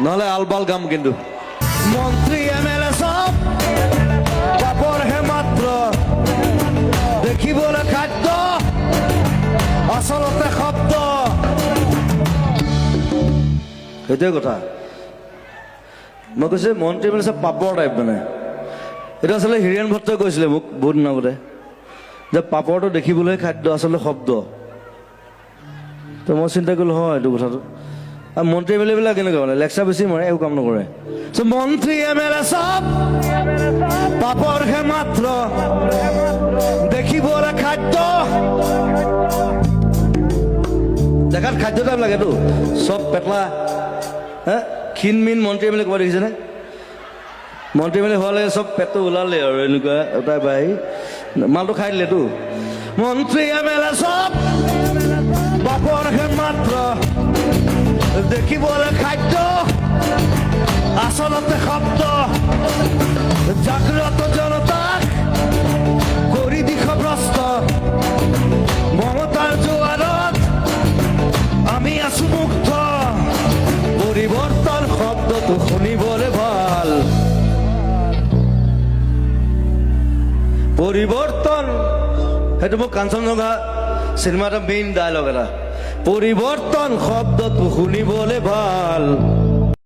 নহলে আলবাল গাম কিন্তু মন্ত্ৰী এমএলএ সব পাপৰ হে মাত্ৰ দেখিবলে খাদ্য আসলতে শব্দ সেইটোৱে কথা মই কৈছে মন্ত্ৰী এমএলএ সব পাপৰ টাইপ মানে এটা আচলতে হীৰেণ ভট্টই কৈছিলে মোক বহুত দিন আগতে যে পাপৰটো দেখিবলৈ খাদ্য আচলতে শব্দ তো মই চিন্তা কৰিলোঁ হয় এইটো কথাটো আৰু মন্ত্ৰী এম এল এ বিলাক কেনেকুৱা মানে লেকচাৰ বেছি মাৰে একো কাম নকৰে মন্ত্ৰী এম এল এ সব পাপৰ হে মাত্ৰ দেখিবলৈ খাদ্য দেখাত খাদ্য টাইপ লাগেতো চব পেটলা হা ক্ষীণ মিন মন্ত্ৰী এম এল এ ক'ৰবাত দেখিছেনে মন্ত্ৰী এম এল এ হোৱালে চব পেটটো ওলালে আৰু এনেকুৱা এটা বাঢ়ি মালটো খাই দিলেতো মন্ত্ৰী এম এল এ সব পাপৰ হে মাত্ৰ দেখিবলৈ খাদ্য আসলতে শব্দ জাগ্ৰত জনতাক কৰি দিশভ্ৰষ্ট মমতাৰ জোৱাৰত আমি আছো মুক্ত পৰিৱৰ্তন শব্দটো শুনিবলৈ ভাল পৰিৱৰ্তন সেইটো মোক কাঞ্চনজংঘা চিনেমা এটা মেইন ডায়লগ এটা পৰিৱৰ্তন শব্দটো শুনিবলৈ ভাল